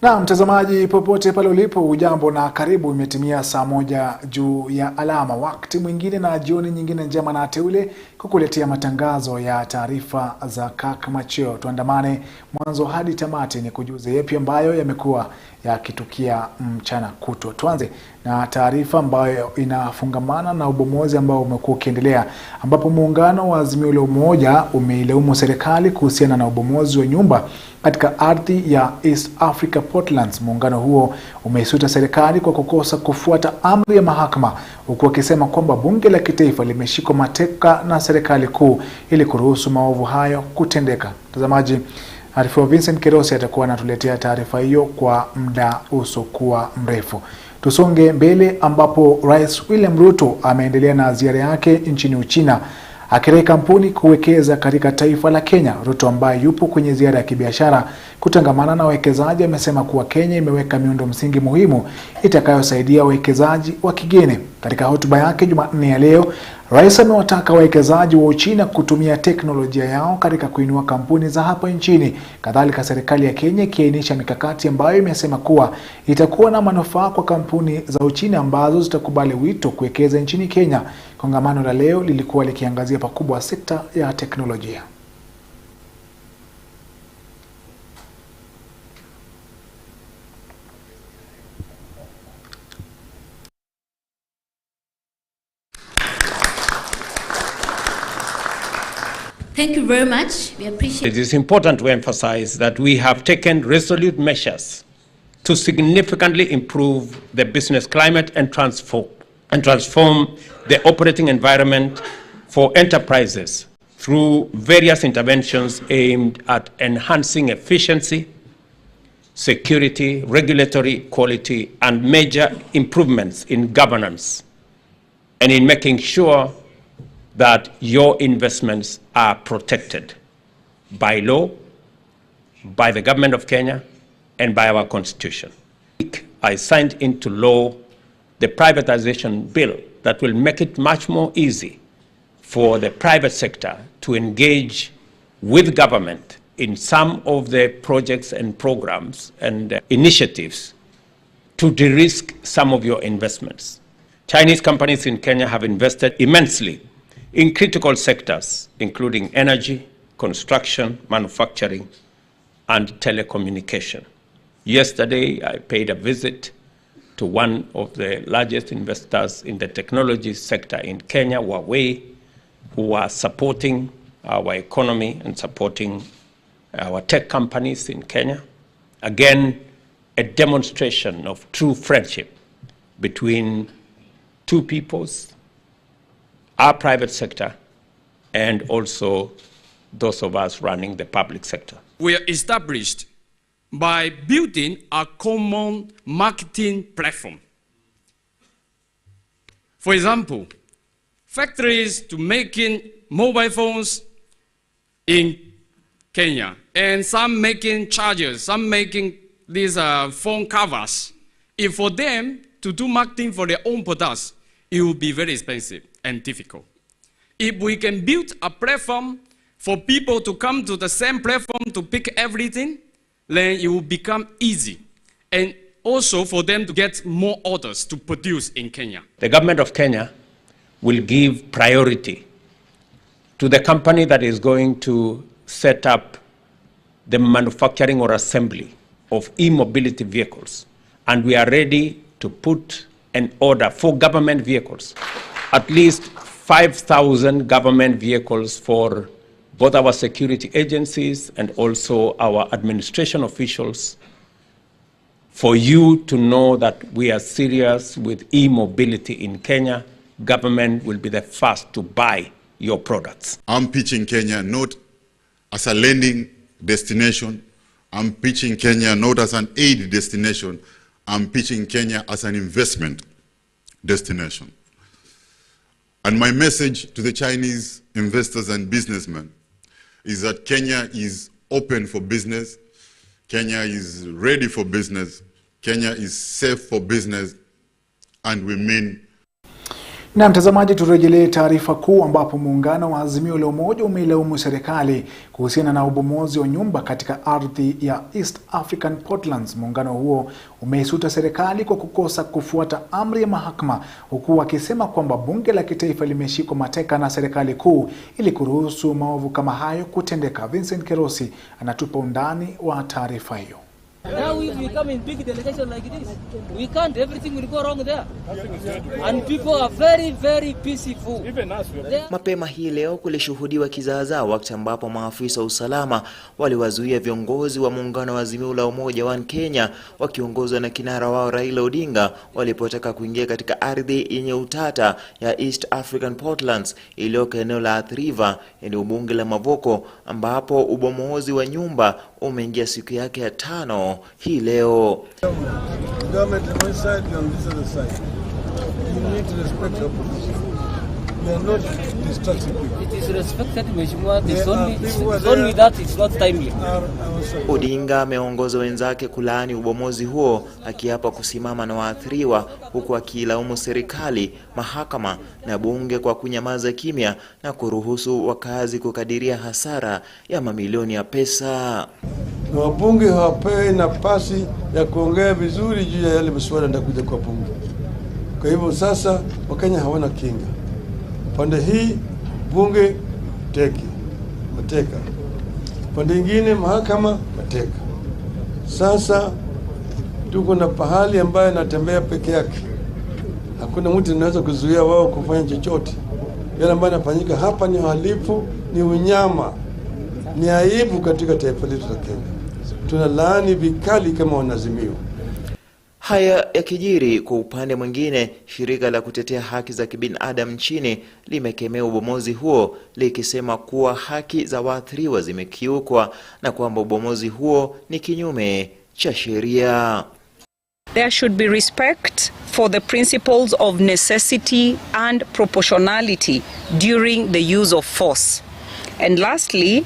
Na mtazamaji popote pale ulipo, ujambo na karibu. Imetimia saa 1 juu ya alama, wakati mwingine na jioni nyingine njema na teule kukuletea matangazo ya taarifa za Kakamacheo. Tuandamane mwanzo hadi tamati ni kujuze yapi ambayo yamekuwa yakitukia mchana kutwa. Tuanze na taarifa ambayo inafungamana na ubomozi ambao umekuwa ukiendelea, ambapo muungano wa Azimio la Umoja umeilaumu serikali kuhusiana na ubomozi wa nyumba katika ardhi ya East Africa Portlands. Muungano huo umeisuta serikali kwa kukosa kufuata amri ya mahakama, huku akisema kwamba bunge la kitaifa limeshikwa mateka na serikali kuu ili kuruhusu maovu hayo kutendeka. Mtazamaji, Arifu Vincent Kerosi atakuwa anatuletea taarifa hiyo kwa muda usiokuwa mrefu. Tusonge mbele, ambapo Rais William Ruto ameendelea na ziara yake nchini Uchina akirai kampuni kuwekeza katika taifa la Kenya. Ruto ambaye yupo kwenye ziara ya kibiashara kutangamana na wawekezaji amesema kuwa Kenya imeweka miundo msingi muhimu itakayosaidia wawekezaji wa kigeni. Katika hotuba yake Jumanne ya leo, Rais amewataka wawekezaji wa Uchina kutumia teknolojia yao katika kuinua kampuni za hapa nchini. Kadhalika, serikali ya Kenya ikiainisha mikakati ambayo imesema kuwa itakuwa na manufaa kwa kampuni za Uchina ambazo zitakubali wito kuwekeza nchini Kenya. Kongamano la leo lilikuwa likiangazia pakubwa sekta ya teknolojia. Thank you very much. We appreciate it. It is important to emphasize that we have taken resolute measures to significantly improve the business climate and transform the operating environment for enterprises through various interventions aimed at enhancing efficiency, security, regulatory quality, and major improvements in governance, and in making sure that your investments are protected by law, by the government of Kenya, and by our constitution. I signed into law the privatization bill that will make it much more easy for the private sector to engage with government in some of the projects and programs and initiatives to de-risk some of your investments. Chinese companies in Kenya have invested immensely in critical sectors, including energy, construction, manufacturing, and telecommunication. Yesterday, I paid a visit to one of the largest investors in the technology sector in Kenya, Huawei, who are supporting our economy and supporting our tech companies in Kenya. Again, a demonstration of true friendship between two peoples, our private sector, and also those of us running the public sector. We are established by building a common marketing platform. For example, factories to making mobile phones in Kenya, and some making chargers, some making these phone covers. If for them to do marketing for their own products, it will be very expensive and difficult. If we can build a platform for people to come to the same platform to pick everything, then it will become easy. And also for them to get more orders to produce in Kenya. The government of Kenya will give priority to the company that is going to set up the manufacturing or assembly of e-mobility vehicles. And we are ready to put an order for government vehicles, at least 5,000 government vehicles for both our security agencies and also our administration officials, for you to know that we are serious with e-mobility in Kenya. Government will be the first to buy your products. I'm pitching Kenya not as a lending destination. I'm pitching Kenya not as an aid destination. I'm pitching Kenya as an investment destination. And my message to the Chinese investors and businessmen is that Kenya is open for business. Kenya is ready for business. Kenya is safe for business. And we mean. Na mtazamaji, turejelee taarifa kuu ambapo muungano wa Azimio la Umoja umeilaumu serikali kuhusiana na ubomozi wa nyumba katika ardhi ya East African Portlands. Muungano huo umeisuta serikali kwa kukosa kufuata amri ya mahakama, huku wakisema kwamba bunge la kitaifa limeshikwa mateka na serikali kuu ili kuruhusu maovu kama hayo kutendeka. Vincent Kerosi anatupa undani wa taarifa hiyo. Now if we come in big delegation like this, we can't, everything will go wrong there. And people are very, very peaceful. Mapema hii leo kulishuhudiwa kizaazaa wakati ambapo maafisa wa usalama waliwazuia viongozi wa muungano wa Azimio la Umoja wa Kenya wakiongozwa na kinara wao Raila Odinga walipotaka kuingia katika ardhi yenye utata ya East African Portlands iliyoko eneo la Athi River, eneo bunge la Mavoko, ambapo ubomozi wa nyumba umeingia siku yake ya 5 hii leo. Government on one side, you on this other side. You need to respect your position. We are not distracting people. It is respected, Mheshimiwa. It's only that it's not timely. Odinga ameongoza wenzake kulaani ubomozi huo, akiapa kusimama na waathiriwa, huku akilaumu serikali, mahakama na bunge kwa kunyamaza kimya na kuruhusu wakazi kukadiria hasara ya mamilioni ya pesa. Na wabunge hawapewi nafasi ya kuongea vizuri juu ya yale masuala yanayokuja kwa bunge. Kwa hivyo sasa Wakenya hawana kinga. Pande hii bunge mateka. Pande nyingine mahakama mateka. Sasa tuko na pahali ambaye anatembea peke yake. Hakuna mtu anaweza kuzuia wao kufanya chochote. Yale ambayo yanafanyika hapa ni uhalifu, ni unyama, ni aibu katika taifa letu la Kenya. Tunalaani vikali kama wanazimio. Haya yakijiri, kwa upande mwingine, shirika la kutetea haki za kibinadamu nchini limekemea ubomozi huo, likisema kuwa haki za waathiriwa zimekiukwa na kwamba ubomozi huo ni kinyume cha sheria. There should be respect for the principles of necessity and proportionality during the use of force. And lastly,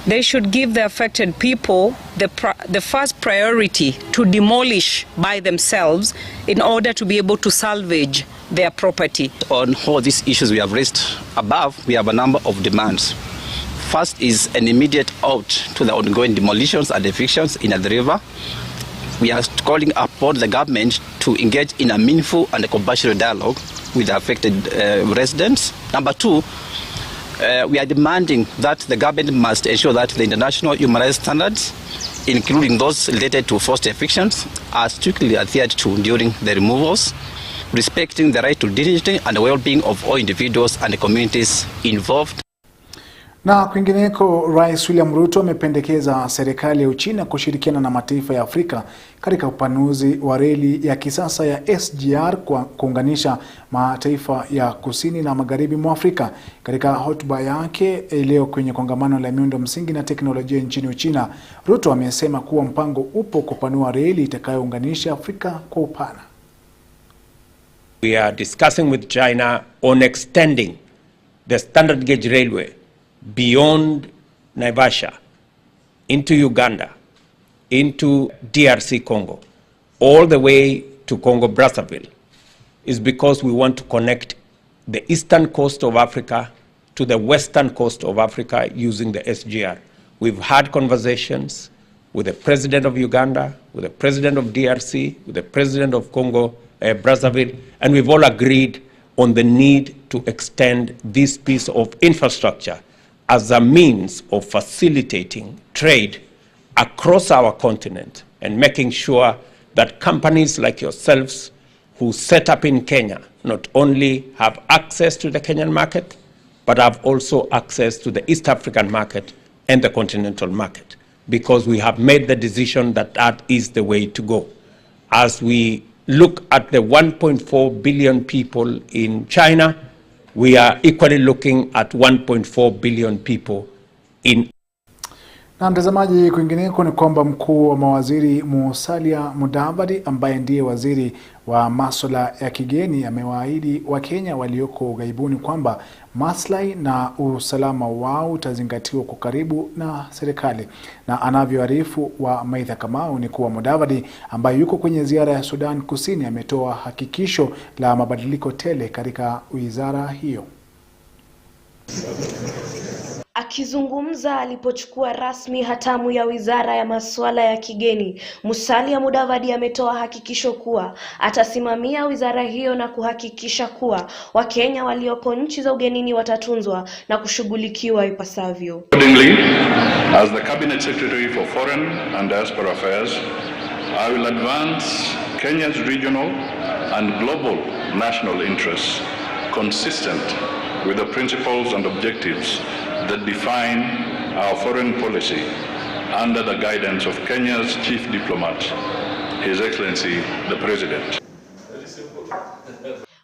they should give the affected people the first priority to demolish by themselves in order to be able to salvage their property. On all these issues we have raised above, we have a number of demands. First is an immediate halt to the ongoing demolitions and evictions in the river. We are calling upon the government to engage in a meaningful and a compassionate dialogue with the affected residents. Number two, we are demanding that the government must ensure that the international human rights standards, including those related to forced evictions, are strictly adhered to during the removals, respecting the right to dignity and the well-being of all individuals and the communities involved. Na kwingineko, Rais William Ruto amependekeza serikali ya Uchina kushirikiana na mataifa ya Afrika katika upanuzi wa reli ya kisasa ya SGR kwa kuunganisha mataifa ya kusini na magharibi mwa Afrika. Katika hotuba yake leo kwenye kongamano la miundo msingi na teknolojia nchini Uchina, Ruto amesema kuwa mpango upo kupanua reli itakayounganisha Afrika kwa upana. We are discussing with China on extending the standard gauge railway beyond Naivasha, into Uganda, into DRC Congo, all the way to Congo-Brazzaville, is because we want to connect the eastern coast of Africa to the western coast of Africa using the SGR. We've had conversations with the president of Uganda, with the president of DRC, with the president of Congo-Brazzaville, and we've all agreed on the need to extend this piece of infrastructure as a means of facilitating trade across our continent and making sure that companies like yourselves who set up in Kenya not only have access to the Kenyan market, but have also access to the East African market and the continental market, because we have made the decision that that is the way to go. As we look at the 1.4 billion people in China, we are equally looking at 1.4 billion people in. Na mtazamaji, kwingineko ni kwamba mkuu wa mawaziri Musalia Mudavadi ambaye ndiye waziri wa masuala ya kigeni amewaahidi Wakenya walioko ughaibuni kwamba maslahi na usalama wao utazingatiwa kwa karibu na serikali. Na anavyoarifu wa Maitha Kamau ni kuwa Mudavadi ambaye yuko kwenye ziara ya Sudan Kusini ametoa hakikisho la mabadiliko tele katika wizara hiyo. Akizungumza alipochukua rasmi hatamu ya wizara ya masuala ya kigeni, Musalia Mudavadi ametoa hakikisho kuwa atasimamia wizara hiyo na kuhakikisha kuwa Wakenya walioko nchi za ugenini watatunzwa na kushughulikiwa ipasavyo. Accordingly, as the Cabinet Secretary for Foreign and Diaspora Affairs, I will advance Kenya's regional and global national interests consistent with the principles and objectives that define our foreign policy under the guidance of Kenya's chief diplomat, His Excellency the President.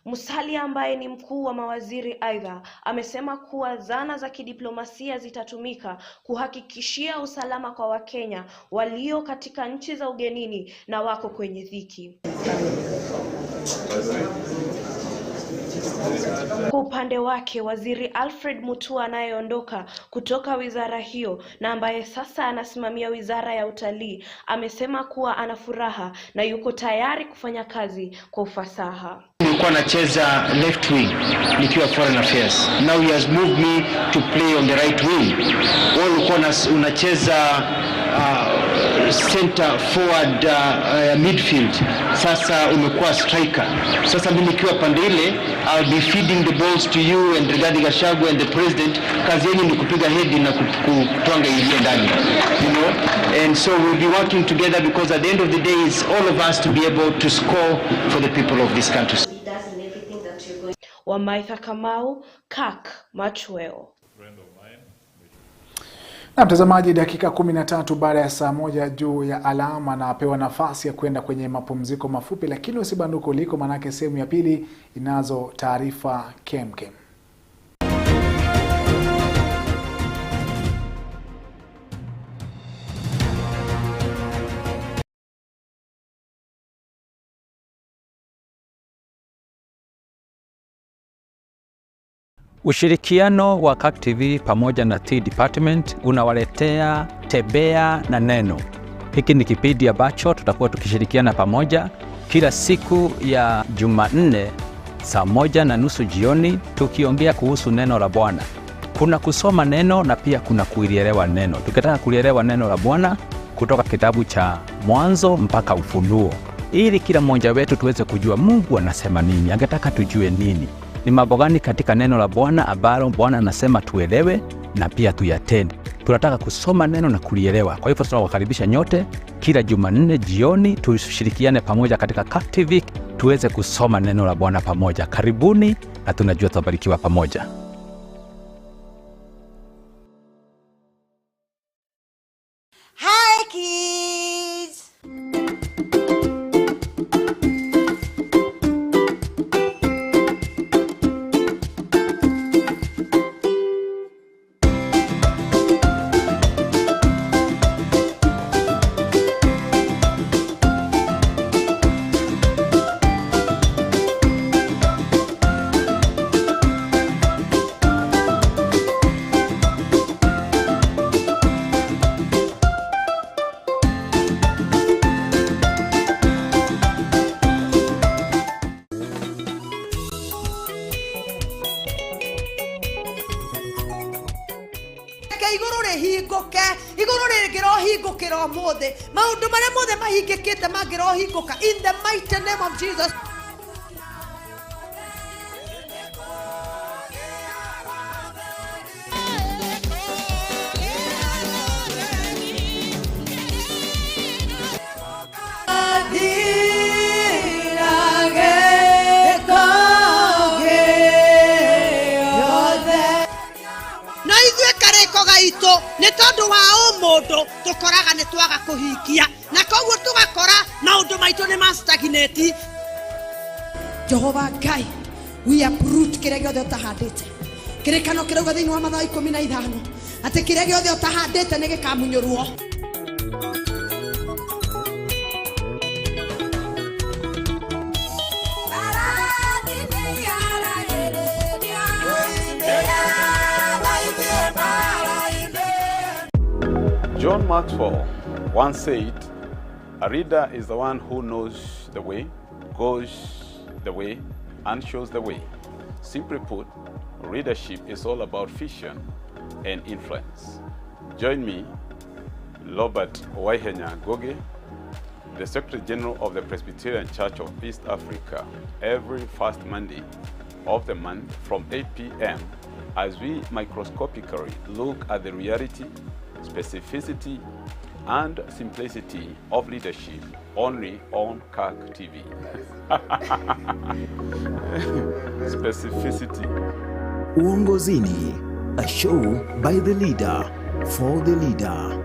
Musalia ambaye ni mkuu wa mawaziri aidha amesema kuwa zana za kidiplomasia zitatumika kuhakikishia usalama kwa Wakenya walio katika nchi za ugenini na wako kwenye dhiki. Kwa upande wake, waziri Alfred Mutua anayeondoka kutoka wizara hiyo na ambaye sasa anasimamia wizara ya utalii amesema kuwa ana furaha na yuko tayari kufanya kazi kwa ufasaha. Nilikuwa nacheza left wing nikiwa foreign affairs. Now he has moved me to play on the right wing. Wewe ulikuwa unacheza center forward midfield. Sasa umekuwa striker. Sasa mimi nikiwa pande ile, I'll be feeding the balls to you and regarding Gachagua and the president. Kazi yenu ni kupiga head na kutwanga ingie ndani. You know, and so we'll be working together because at the end of the day it's all of us to be able to score for the people of this country. Wa Maitha Kamau, Kak Machweo. Na mtazamaji, dakika 13 baada ya saa 1 juu ya alama na apewa nafasi ya kwenda kwenye mapumziko mafupi, lakini usibanduke uliko manake sehemu ya pili inazo taarifa kemkem. Ushirikiano wa KAK TV pamoja na T Department unawaletea Tembea na Neno. Hiki ni kipindi ambacho tutakuwa tukishirikiana pamoja kila siku ya Jumanne saa 1:30 jioni tukiongea kuhusu neno la Bwana. Kuna kusoma neno na pia kuna kulielewa neno. Tukitaka kulielewa neno la Bwana kutoka kitabu cha Mwanzo mpaka Ufunuo, ili kila mmoja wetu tuweze kujua Mungu anasema nini, angetaka tujue nini. Ni mambo gani katika neno la Bwana ambalo Bwana anasema tuelewe na pia tuyatende. Tunataka kusoma neno na kulielewa. Kwa hivyo tunawakaribisha nyote kila Jumanne jioni tushirikiane pamoja katika KAK TV tuweze kusoma neno la Bwana pamoja. Karibuni na tunajua tutabarikiwa pamoja. Hi kids. In the mighty name of Jesus. Ni tondu wa umundo tukoraga ni twaga kuhingia na koguo tugakora maundu maitu ni mastagnate. Jehova Ngai, we uproot kile gothe utahandite. Kirekano kirauga thiini wa Mathayo 15 ati kire giothe utahandite ni gikamunyurwo. John Maxwell once said, "A reader is the one who knows the way, goes the way, and shows the way." Simply put, readership is all about vision and influence. Join me, Robert Waihenya Goge, the Secretary General of the Presbyterian Church of East Africa, every first Monday of the month from 8 p.m. as we microscopically look at the reality, specificity, and simplicity of leadership only on CAC TV. Specificity. Uongozini, a show by the leader, for the leader.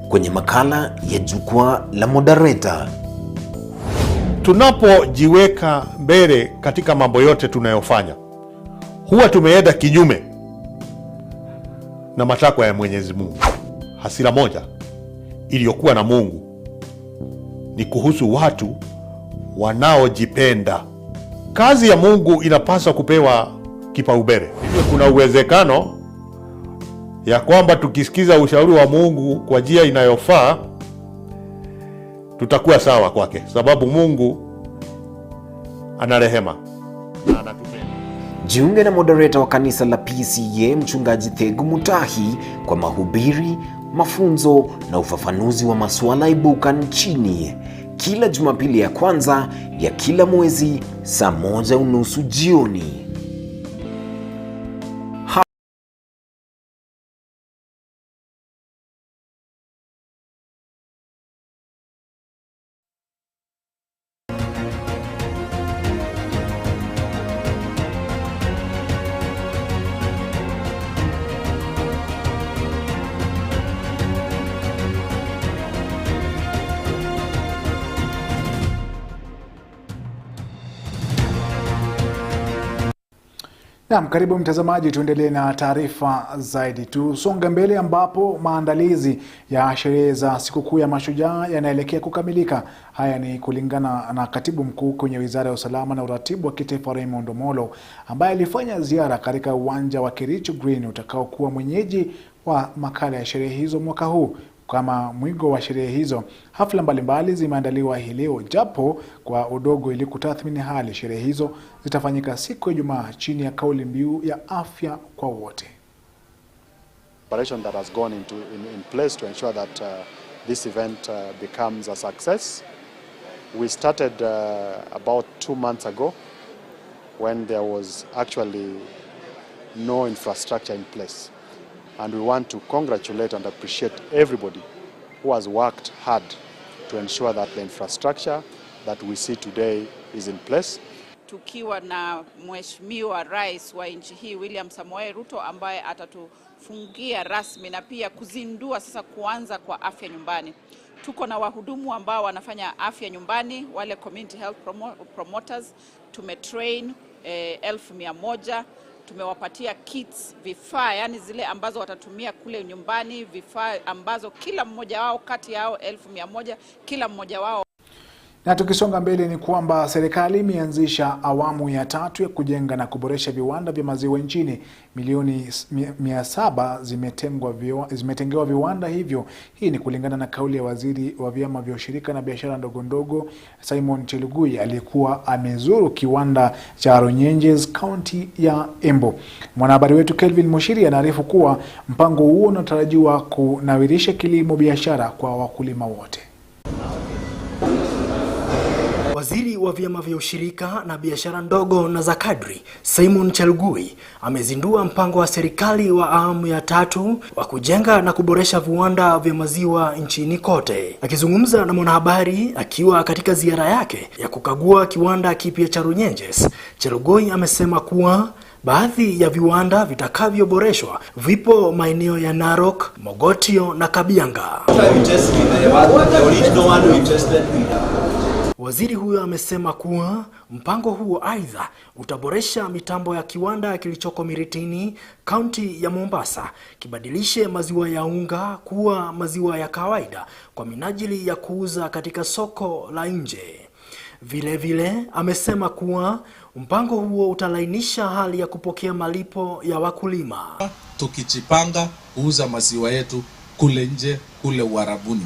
Kwenye makala ya jukwaa la moderator. Tunapojiweka mbele katika mambo yote tunayofanya, huwa tumeenda kinyume na matakwa ya Mwenyezi Mungu. Hasira moja iliyokuwa na Mungu ni kuhusu watu wanaojipenda. Kazi ya Mungu inapaswa kupewa kipaumbele. Hivyo kuna uwezekano ya kwamba tukisikiza ushauri wa Mungu kwa njia inayofaa tutakuwa sawa kwake, sababu Mungu ana rehema na anatupenda. Jiunge na moderator wa kanisa la PCA Mchungaji Thegu Mutahi kwa mahubiri, mafunzo na ufafanuzi wa masuala ibuka nchini kila Jumapili ya kwanza ya kila mwezi saa 1:30 jioni. Naam, karibu mtazamaji, tuendelee na taarifa zaidi. Tusonge mbele ambapo maandalizi ya sherehe za sikukuu ya Mashujaa yanaelekea kukamilika. Haya ni kulingana na Katibu Mkuu kwenye Wizara ya Usalama na Uratibu wa Kitaifa Raymond Omolo, ambaye alifanya ziara katika uwanja wa Kericho Green utakaokuwa mwenyeji wa makala ya sherehe hizo mwaka huu. Kama mwigo wa sherehe hizo, hafla mbalimbali zimeandaliwa hii leo japo kwa udogo ili kutathmini hali. Sherehe hizo zitafanyika siku ya Ijumaa chini ya kauli mbiu ya afya kwa wote. Operation that has gone in place to ensure that this event becomes a success. We started about 2 months ago when there was actually no infrastructure in place. And we want to congratulate and appreciate everybody who has worked hard to ensure that the infrastructure that we see today is in place. Tukiwa na Mheshimiwa Rais wa nchi hii William Samoei Ruto ambaye atatufungia rasmi na pia kuzindua sasa kuanza kwa afya nyumbani. Tuko na wahudumu ambao wanafanya afya nyumbani, wale community health promoters, tumetrain 1,100. Tumewapatia kits, vifaa, yani zile ambazo watatumia kule nyumbani, vifaa ambazo kila mmoja wao kati yao 1,100 kila mmoja wao. Na tukisonga mbele ni kwamba serikali imeanzisha awamu ya 3 ya kujenga na kuboresha viwanda vya maziwa nchini. Milioni 700 zimetengewa viwanda hivyo. Hii ni kulingana na kauli ya waziri wa vyama vya ushirika na biashara ndogo ndogo Simon Chelugui aliyekuwa amezuru kiwanda cha Runyenjes kaunti ya Embu. Mwanahabari wetu Kelvin Mushiri anaarifu kuwa mpango huo unatarajiwa kunawirisha kilimo biashara kwa wakulima wote. Waziri wa vyama vya ushirika na biashara ndogo na za kadri Simon Chelugui amezindua mpango wa serikali wa awamu ya 3 wa kujenga na kuboresha viwanda vya maziwa nchini kote. Akizungumza na mwanahabari akiwa katika ziara yake ya kukagua kiwanda kipya cha Runyenjes, Chelugui amesema kuwa Baadhi ya viwanda vitakavyoboreshwa vipo maeneo ya Narok, Mogotio na Kabianga. Waziri huyo amesema kuwa mpango huo aidha utaboresha mitambo ya kiwanda kilichoko Miritini, kaunti ya Mombasa, kibadilishe maziwa ya unga kuwa maziwa ya kawaida kwa minajili ya kuuza katika soko la nje. Vile vile amesema kuwa mpango huo utalainisha hali ya kupokea malipo ya wakulima. Tukijipanga kuuza maziwa yetu kule nje, kule Uarabuni.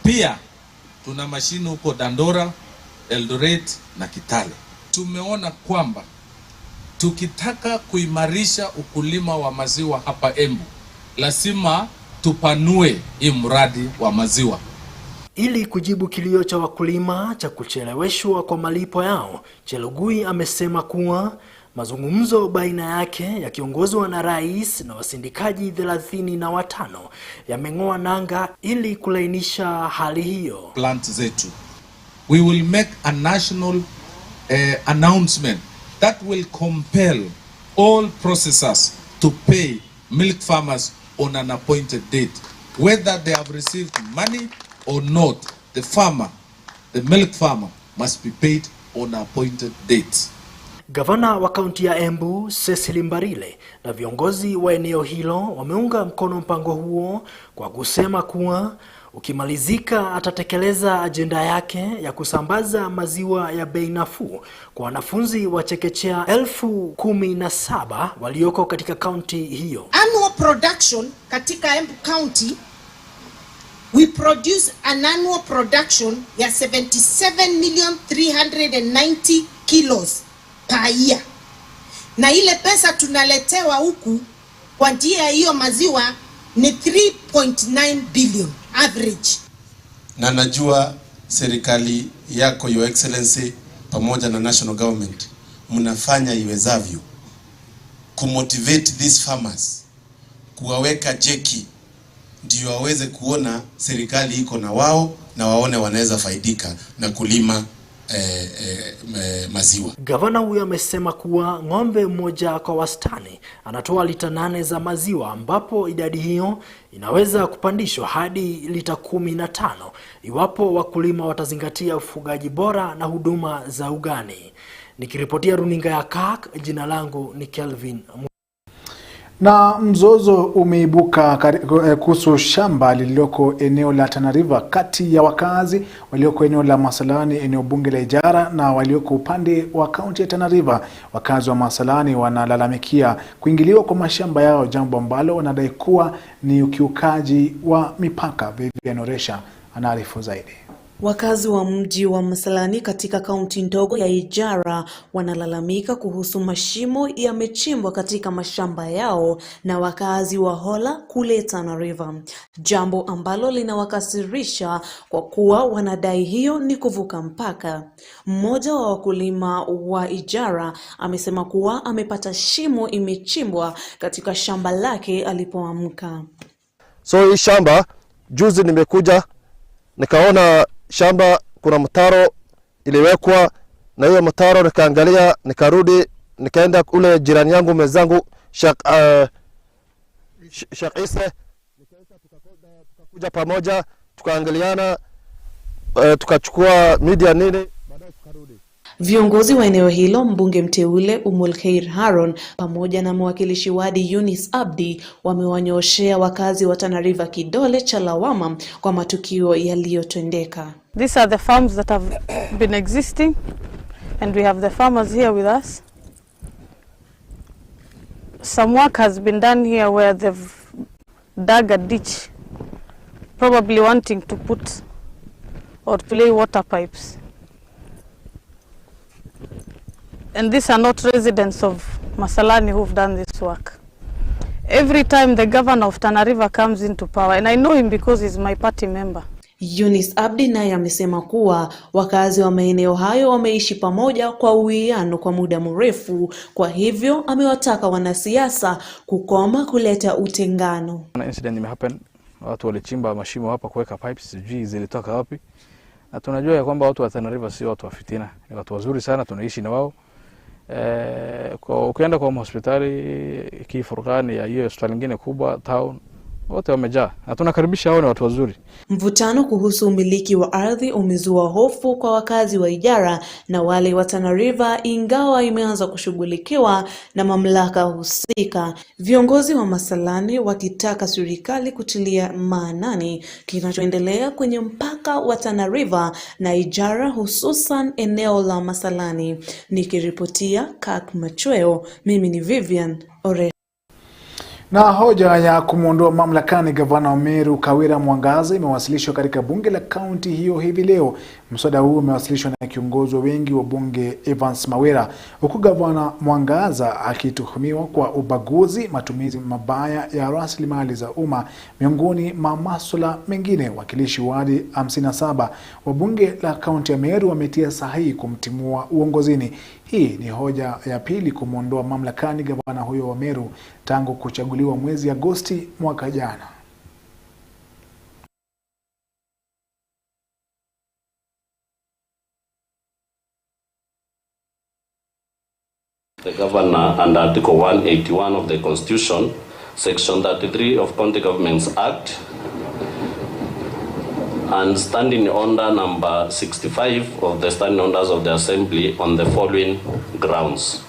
Pia tuna mashine huko Dandora, Eldoret na Kitale. Tumeona kwamba tukitaka kuimarisha ukulima wa maziwa hapa Embu, lazima tupanue hii mradi wa maziwa. Ili kujibu kilio cha wakulima cha kucheleweshwa kwa malipo yao, Chelugui amesema kuwa mazungumzo baina yake yakiongozwa na rais na wasindikaji 35 yameng'oa nanga ili kulainisha hali hiyo. Plant zetu. We will make a national announcement that will compel all processors to pay milk farmers on an appointed date. Whether they have received money or not, the milk farmer must be paid on appointed dates. Gavana wa kaunti ya Embu, Cecily Mbarile, na viongozi wa eneo hilo wameunga mkono mpango huo kwa kusema kuwa ukimalizika atatekeleza ajenda yake ya kusambaza maziwa ya bei nafuu kwa wanafunzi wa chekechea 17,000 walioko katika kaunti hiyo. Annual production katika Embu County, we produce an annual production ya 77,390 kilos per year. Na ile pesa tunaletewa huku kwa njia ya hiyo maziwa ni 3.9 billion average. Na najua serikali yako, Your Excellency, pamoja na national government mnafanya iwezavyo kumotivate these farmers, kuwaweka jeki ndio waweze kuona serikali iko na wao na waone wanaweza faidika na kulima maziwa. Gavana huyo amesema kuwa ng'ombe mmoja kwa wastani anatoa lita 8 za maziwa, ambapo idadi hiyo inaweza kupandishwa hadi lita 15 iwapo wakulima watazingatia ufugaji bora na huduma za ugani. Nikiripotia runinga ya KAK, jina langu ni Kelvin. Na mzozo umeibuka kuhusu shamba lililoko eneo la Tana River kati ya wakazi walioko eneo la Masalani, eneo bunge la Ijara, na walioko upande wa kaunti ya Tana River. Wakazi wa Masalani wanalalamikia kuingiliwa kwa mashamba yao, jambo ambalo wanadai kuwa ni ukiukaji wa mipaka. Vivian Oresha anaarifu zaidi. Wakazi wa mji wa Masalani katika kaunti ndogo ya Ijara wanalalamika kuhusu mashimo yamechimbwa katika mashamba yao na wakazi wa Hola kule Tana River, jambo ambalo linawakasirisha kwa kuwa wanadai hiyo ni kuvuka mpaka. Mmoja wa wakulima wa Ijara amesema kuwa amepata shimo imechimbwa katika shamba lake alipoamka. So hii shamba juzi nimekuja nikaona shamba kuna mtaro iliwekwa, na hiyo mtaro nikaangalia, nikarudi nikaenda ule jirani yangu mwenzangu Sheikh Isa, tukakuja pamoja tukaangaliana, tukachukua media nini, baadaye tukarudi. Viongozi wa eneo hilo, mbunge mteule Umulkhair Haron pamoja na mwakilishi wadi Eunice Abdi, wamewanyoshea wakazi wa Tana River kidole cha lawama kwa matukio yaliyotendeka. These are the farms that have been existing, and we have the farmers here with us. Some work has been done here where they've dug a ditch, probably wanting to put or to lay water pipes. And these are not residents of Masalani who've done this work. Every time the governor of Tana River comes into power, and I know him because he's my party member. Eunice Abdi naye amesema kuwa wakazi wa maeneo hayo wameishi pamoja kwa uwiano kwa muda mrefu, kwa hivyo amewataka wanasiasa kukoma kuleta utengano. Incident imehappen, watu walichimba mashimo hapa kuweka pipes, sijui zilitoka wapi. Na tunajua ya kwamba watu wa Tana River si watu wa fitina, ni watu wazuri sana, tunaishi na wao. Ukienda kwa hospitali Kifurkani ya hiyo hospitali nyingine kubwa town, wote wamejaa. Na tunakaribisha hao, ni watu wazuri. Mvutano kuhusu umiliki wa ardhi umezua hofu kwa wakazi wa Ijara na wale wa Tana River, ingawa imeanza kushughulikiwa na mamlaka husika. Viongozi wa Masalani wakitaka serikali kutilia maanani kinachoendelea kwenye mpaka wa Tana River na Ijara, hususan eneo la Masalani. Nikiripotia Kak Machweo, mimi ni Vivian Ore. Na hoja ya kumuondoa mamlakani gavana wa Meru Kawira Mwangaza imewasilishwa katika bunge la kaunti hiyo hivi leo. Mswada huu umewasilishwa na kiongozi wa wengi wa bunge Evans Mawera, huku gavana Mwangaza akituhumiwa kwa ubaguzi, matumizi mabaya ya rasilimali za umma, miongoni mwa masuala mengine. Wakilishi wadi 57 wa bunge la kaunti ya Meru wametia sahihi kumtimua uongozini. Hii ni hoja ya pili kumuondoa mamlakani gavana huyo wa Meru tangu kuchaguliwa mwezi Agosti mwaka jana. The governor under Article 181 of the Constitution, Section 33 of County Governments Act, and Standing Order number 65 of the Standing Orders of the Assembly on the following grounds.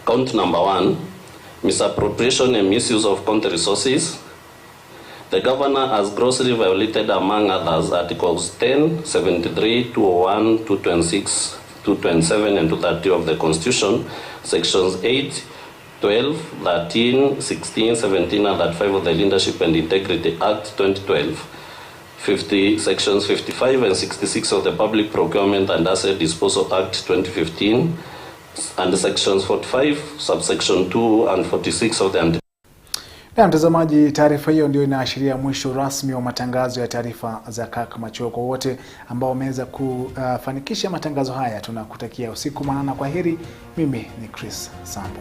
Count number 1, misappropriation and misuse of county resources. The governor has grossly violated, among others, Articles 10, 73, 201, 226, 227, and 230 of the Constitution, Sections 8, 12, 13, 16, 17, and 35 of the Leadership and Integrity Act 2012, Sections 55 and 66 of the Public Procurement and Asset Disposal Act 2015, and Sections 45, subsection 2 and 46 of the Na mtazamaji, taarifa hiyo ndio inaashiria mwisho rasmi wa matangazo ya taarifa za Kak Machweo. Kwa wote ambao wameweza kufanikisha matangazo haya, tunakutakia usiku mwanana. Kwa heri, mimi ni Chris Sambo.